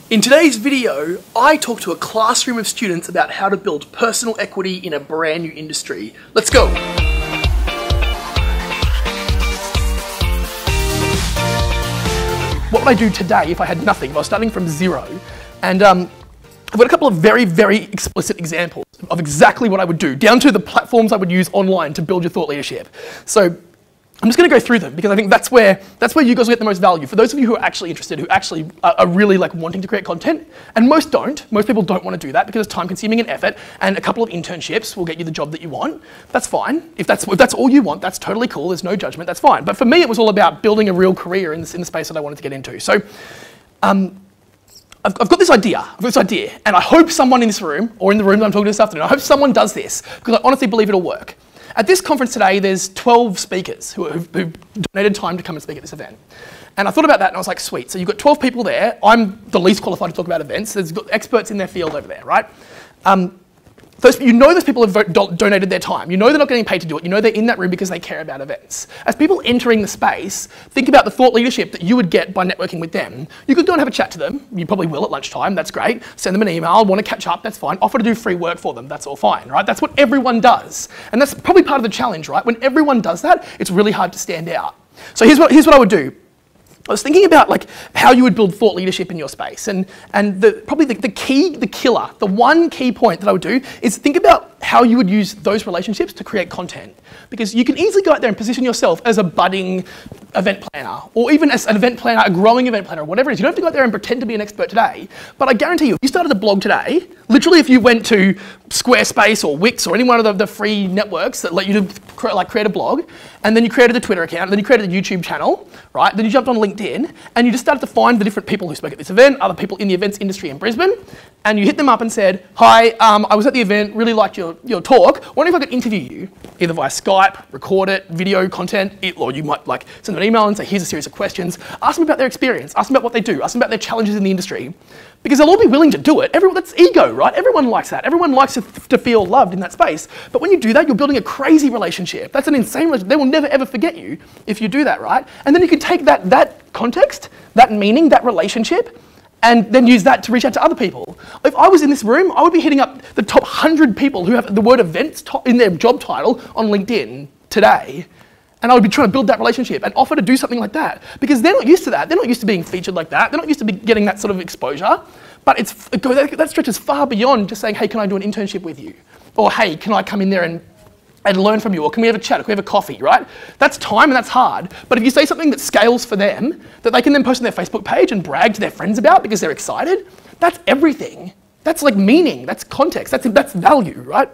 In today's video, I talk to a classroom of students about how to build personal equity in a brand new industry. Let's go. What would I do today if I had nothing, if I was starting from zero? And I've got a couple of very, very explicit examples of exactly what I would do, down to the platforms I would use online to build your thought leadership. So I'm just going to go through them because I think that's where you guys will get the most value. For those of you who are actually interested, who actually are really like wanting to create content, and most don't. Most people don't want to do that because it's time consuming and effort, and a couple of internships will get you the job that you want. That's fine. If that's all you want, that's totally cool. There's no judgment, that's fine. But for me, it was all about building a real career in the space that I wanted to get into. So I've got this idea, and I hope someone in this room, or in the room that I'm talking to this afternoon, I hope someone does this, because I honestly believe it'll work. At this conference today, there's 12 speakers who've donated time to come and speak at this event. And I thought about that and I was like, sweet, so you've got 12 people there. I'm the least qualified to talk about events. There's got experts in their field over there, right? You know those people have donated their time. You know they're not getting paid to do it. You know they're in that room because they care about events. As people entering the space, think about the thought leadership that you would get by networking with them. You could go and have a chat to them. You probably will at lunchtime. That's great. Send them an email. Want to catch up. That's fine. Offer to do free work for them. That's all fine, right? That's what everyone does. And that's probably part of the challenge, right? When everyone does that, it's really hard to stand out. So here's what I would do. I was thinking about like how you would build thought leadership in your space, and probably the killer, the one key point that I would do is think about how you would use those relationships to create content. Because you can easily go out there and position yourself as a budding event planner, or even as an event planner, a growing event planner, whatever it is. You don't have to go out there and pretend to be an expert today, but I guarantee you, if you started a blog today, literally if you went to Squarespace or Wix or any one of the free networks that let you create a blog, and then you created a Twitter account, and then you created a YouTube channel, right? Then you jumped on LinkedIn, and you just started to find the different people who spoke at this event, other people in the events industry in Brisbane, and you hit them up and said, hi, I was at the event, really liked your talk. Wondering if I could interview you, either via Skype, record it, video content, or you might like send them an email and say, here's a series of questions. Ask them about their experience, ask them about what they do, ask them about their challenges in the industry. Because they'll all be willing to do it. That's ego, right? Everyone likes that. Everyone likes to feel loved in that space. But when you do that, you're building a crazy relationship. That's an insane relationship. They will never ever forget you if you do that, right? And then you can take that context, that meaning, that relationship, and then use that to reach out to other people. If I was in this room, I would be hitting up the top 100 people who have the word events in their job title on LinkedIn today. And I would be trying to build that relationship and offer to do something like that. Because they're not used to that. They're not used to being featured like that. They're not used to getting that sort of exposure. But that stretches far beyond just saying, hey, can I do an internship with you? Or hey, can I come in there and learn from you? Or can we have a chat? Or can we have a coffee, right? That's time and that's hard. But if you say something that scales for them, that they can then post on their Facebook page and brag to their friends about because they're excited, that's everything. That's like meaning, that's context, that's value, right?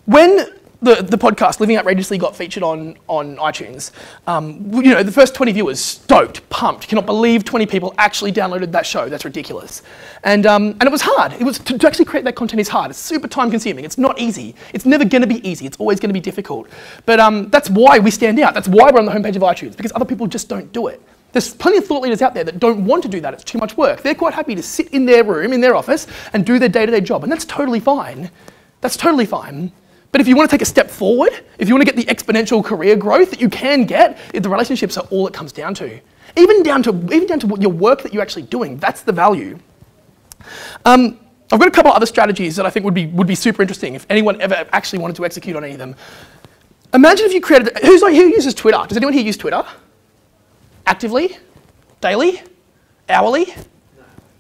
When the podcast Living Outrageously got featured on iTunes, the first 20 viewers, stoked, pumped, cannot believe 20 people actually downloaded that show. That's ridiculous. And it was hard. It was to actually create that content is hard. It's super time consuming. It's not easy. It's never going to be easy. It's always going to be difficult. But that's why we stand out. That's why we're on the homepage of iTunes, because other people just don't do it. There's plenty of thought leaders out there that don't want to do that. It's too much work. They're quite happy to sit in their room, in their office, and do their day-to-day job. And that's totally fine. That's totally fine. But if you want to take a step forward, if you want to get the exponential career growth that you can get, the relationships are all it comes down to. Even down to what your work that you're actually doing, that's the value. I've got a couple of other strategies that I think would be super interesting if anyone ever actually wanted to execute on any of them. Imagine if you created, who uses Twitter? Does anyone here use Twitter? Actively? Daily? Hourly?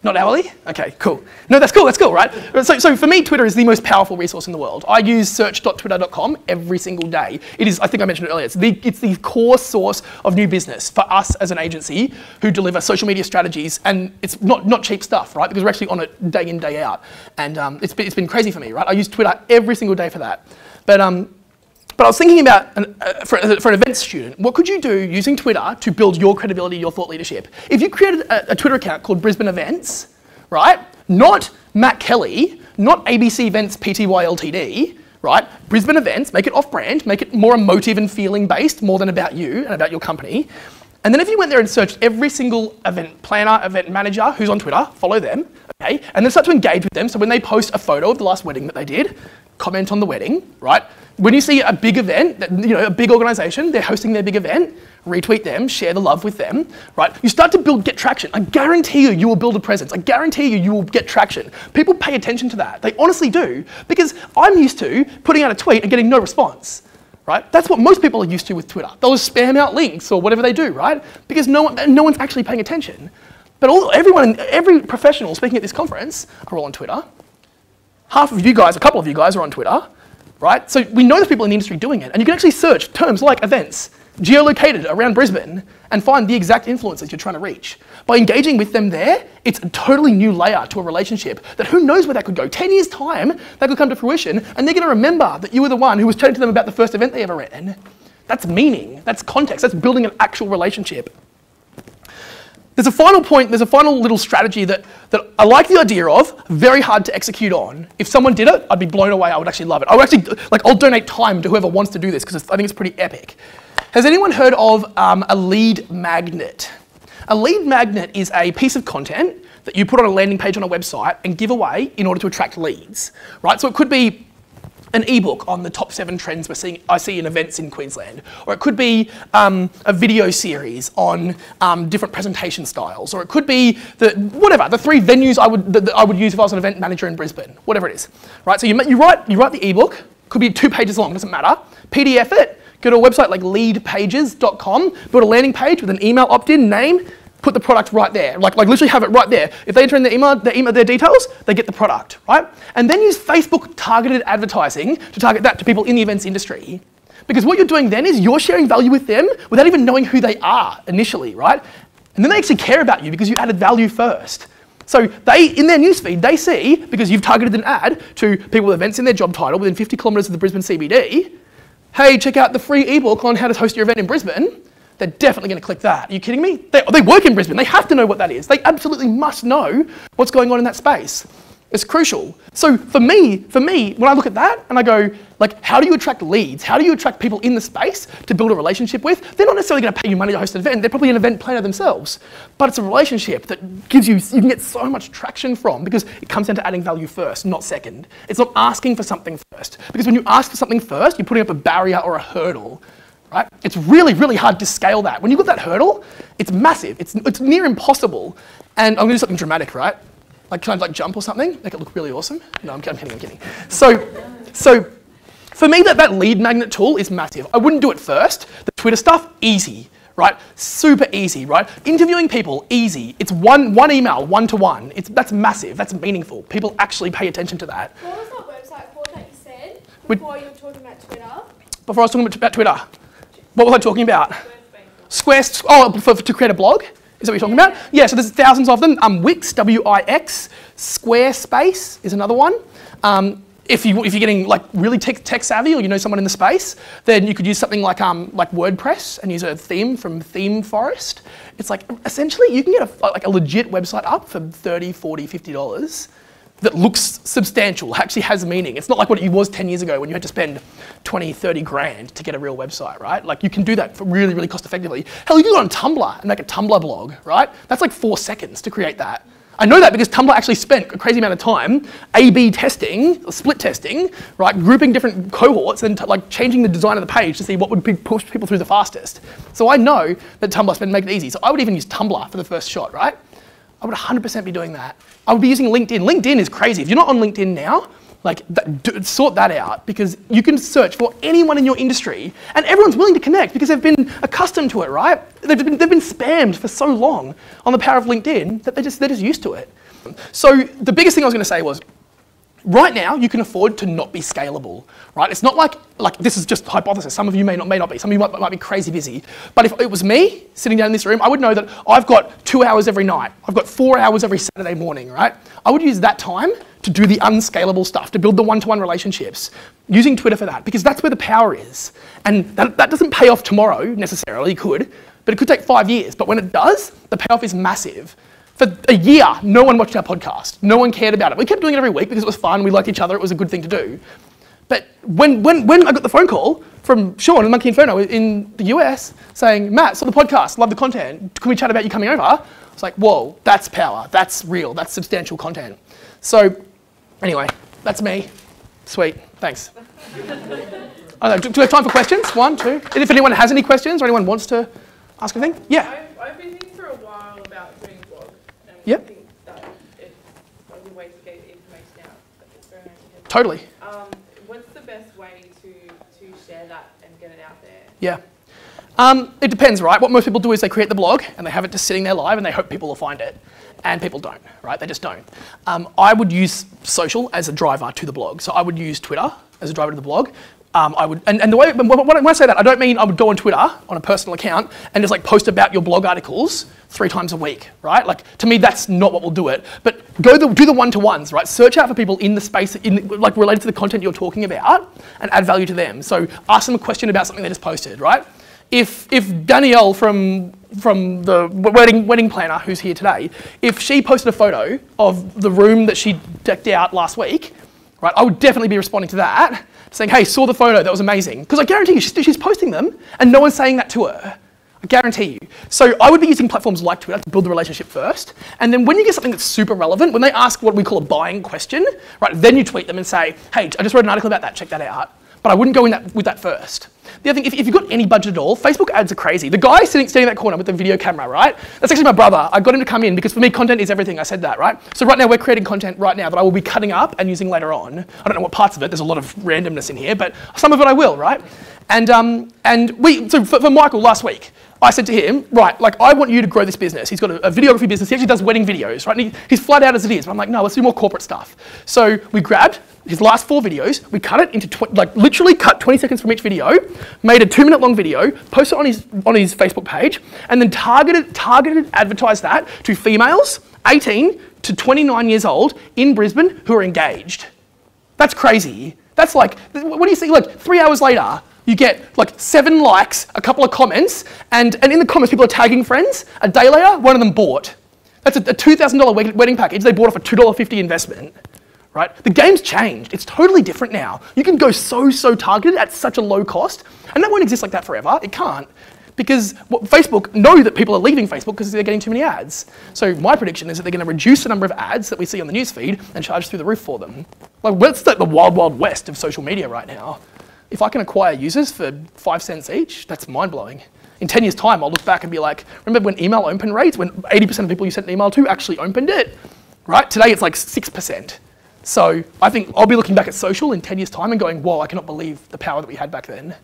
Not hourly? Okay, cool. No, that's cool, right? So for me, Twitter is the most powerful resource in the world. I use search.twitter.com every single day. It is, I think I mentioned it earlier, it's the core source of new business for us as an agency who deliver social media strategies, and it's not cheap stuff, right? Because we're actually on it day in, day out. And it's been crazy for me, right? I use Twitter every single day for that. But I was thinking about, for an events student, what could you do using Twitter to build your credibility, your thought leadership? If you created a Twitter account called Brisbane Events, right? Not Matt Kelly, not ABC Events Pty Ltd, right? Brisbane Events, make it off-brand, make it more emotive and feeling based, more than about you and about your company. And then if you went there and searched every single event planner, event manager who's on Twitter, follow them, okay, and then start to engage with them. So when they post a photo of the last wedding that they did, comment on the wedding, right? When you see a big event, a big organisation, they're hosting their big event, retweet them, share the love with them, right? You start to get traction. I guarantee you will build a presence. I guarantee you will get traction. People pay attention to that. They honestly do, because I'm used to putting out a tweet and getting no response, right? That's what most people are used to with Twitter. They'll just spam out links or whatever they do, right? Because no one's actually paying attention. But every professional speaking at this conference are all on Twitter. Half of you guys, a couple of you guys are on Twitter, right? So we know there's people in the industry doing it. And you can actually search terms like events, geolocated around Brisbane, and find the exact influencers you're trying to reach. By engaging with them there, it's a totally new layer to a relationship that who knows where that could go. 10 years' time, that could come to fruition, and they're going to remember that you were the one who was chatting to them about the first event they ever ran. That's meaning, that's context, that's building an actual relationship. There's a final point, there's a final little strategy that I like the idea of, very hard to execute on. If someone did it, I'd be blown away, I would actually love it. I would actually, I'll donate time to whoever wants to do this, because I think it's pretty epic. Has anyone heard of a lead magnet? A lead magnet is a piece of content that you put on a landing page on a website and give away in order to attract leads, right? So it could be an ebook on the top 7 trends I see in events in Queensland, or it could be a video series on different presentation styles, or it could be the 3 venues I would use if I was an event manager in Brisbane, whatever it is, right? So you write the ebook, could be 2 pages long, doesn't matter. PDF it, go to a website like leadpages.com, build a landing page with an email opt-in, name, put the product right there, like literally have it right there. If they enter in their details, they get the product, right? And then use Facebook targeted advertising to target that to people in the events industry. Because what you're doing then is you're sharing value with them without even knowing who they are initially, right? And then they actually care about you because you added value first. So in their newsfeed, they see, because you've targeted an ad to people with events in their job title within 50 kilometres of the Brisbane CBD, hey, check out the free ebook on how to host your event in Brisbane. They're definitely going to click that. Are you kidding me? They work in Brisbane. They have to know what that is. They absolutely must know what's going on in that space. It's crucial. So for me, when I look at that and I go, like, how do you attract leads? How do you attract people in the space to build a relationship with? They're not necessarily going to pay you money to host an event. They're probably an event planner themselves. But it's a relationship that gives you can get so much traction from, because it comes down to adding value first, not second. It's not asking for something first. Because when you ask for something first, you're putting up a barrier or a hurdle. Right? It's really, really hard to scale that. When you've got that hurdle, it's massive. It's near impossible. And I'm going to do something dramatic, right? Like, can I jump or something? Make it look really awesome? No, I'm kidding. So for me, that lead magnet tool is massive. I wouldn't do it first. The Twitter stuff, easy, right? Super easy, right? Interviewing people, easy. It's one email, one-to-one. That's massive. That's meaningful. People actually pay attention to that. What was that website called that you said before you were talking about Twitter? Before I was talking about Twitter. What was I talking about? To create a blog? Is that what you're talking about? Yeah, so there's thousands of them. Wix, W-I-X. Squarespace is another one. If you're getting really tech savvy, or you know someone in the space, then you could use something like WordPress and use a theme from ThemeForest. It's essentially you can get a legit website up for $30, $40, $50. That looks substantial, actually has meaning. It's not like what it was 10 years ago when you had to spend 20, 30 grand to get a real website, right? Like, you can do that for really, really cost effectively. Hell, you can go on Tumblr and make a Tumblr blog, right? That's like 4 seconds to create that. I know that because Tumblr actually spent a crazy amount of time A/B testing, split testing, right? Grouping different cohorts and changing the design of the page to see what would push people through the fastest. So I know that Tumblr spent make it easy. So I would even use Tumblr for the first shot, right? I would 100% be doing that. I would be using LinkedIn. LinkedIn is crazy. If you're not on LinkedIn now, sort that out, because you can search for anyone in your industry and everyone's willing to connect because they've been accustomed to it, right? They've been spammed for so long on the power of LinkedIn that they're just used to it. So the biggest thing I was going to say was, right now, you can afford to not be scalable, right? It's not like this is just hypothesis. Some of you may not be. Some of you might be crazy busy. But if it was me sitting down in this room, I would know that I've got 2 hours every night. I've got 4 hours every Saturday morning, right? I would use that time to do the unscalable stuff, to build the one-to-one relationships, using Twitter for that, because that's where the power is. And that doesn't pay off tomorrow, necessarily. It could, but it could take 5 years. But when it does, the payoff is massive. For a year, no one watched our podcast. No one cared about it. We kept doing it every week because it was fun. We liked each other. It was a good thing to do. But when I got the phone call from Sean and Monkey Inferno in the US saying, Matt, saw the podcast, love the content. Can we chat about you coming over? It's like, whoa, that's power. That's real. That's substantial content. So anyway, that's me. Sweet. Thanks. I don't know, do we have time for questions? 1, 2. And if anyone has any questions or anyone wants to ask anything? Yeah. I've been thinking for a while about doing a blog. And Yep. I think that it's a good way to get information out. It's very nice to have. Totally. What's the best way to share that and get it out there? Yeah. It depends, right? What most people do is they create the blog and they have it just sitting there live and they hope people will find it. And people don't, right? They just don't. I would use social as a driver to the blog. So I would use Twitter as a driver to the blog. And the way, when I say that, I don't mean I would go on Twitter on a personal account and just like post about your blog articles 3 times a week, right? Like to me, that's not what will do it. But do the one-to-ones, right? Search out for people in the space, like related to the content you're talking about, and add value to them. So ask them a question about something they just posted, right? If Danielle from the wedding planner who's here today, if she posted a photo of the room that she decked out last week, right? I would definitely be responding to that, saying, hey, saw the photo, that was amazing. Because I guarantee you, she's posting them and no one's saying that to her. I guarantee you. So I would be using platforms like Twitter to build the relationship first. And then when you get something that's super relevant, when they ask what we call a buying question, right, then you tweet them and say, hey, I just wrote an article about that, check that out. But I wouldn't go in with that first. The other thing, if you've got any budget at all, Facebook ads are crazy. The guy standing in that corner with the video camera, right? That's actually my brother. I got him to come in because for me, content is everything. I said that, right? So right now, we're creating content right now that I will be cutting up and using later on. I don't know what parts of it. There's a lot of randomness in here, but some of it I will, right? So for Michael last week, I said to him, right, like I want you to grow this business. He's got a videography business. He actually does wedding videos, right? And he's flat out as it is. But I'm like, no, let's do more corporate stuff. So we grabbed his last 4 videos, we cut it into, literally cut 20 seconds from each video, made a 2-minute long video, posted it on his Facebook page, and then targeted advertised that to females 18 to 29 years old in Brisbane who are engaged. That's crazy. That's like, what do you see, like 3 hours later, you get like 7 likes, a couple of comments, and in the comments people are tagging friends. A day later, one of them bought. That's a $2,000 wedding package they bought off a $2.50 investment. Right? The game's changed. It's totally different now. You can go so targeted at such a low cost, and that won't exist like that forever. It can't. Because Facebook know that people are leaving Facebook because they're getting too many ads. So my prediction is that they're going to reduce the number of ads that we see on the newsfeed and charge through the roof for them. Like, it's like the wild, wild west of social media right now. If I can acquire users for 5 cents each, that's mind-blowing. In 10 years' time, I'll look back and be like, remember when email open rates, when 80% of people you sent an email to actually opened it? Right? Today, it's like 6%. So I think I'll be looking back at social in 10 years' time and going, whoa, I cannot believe the power that we had back then.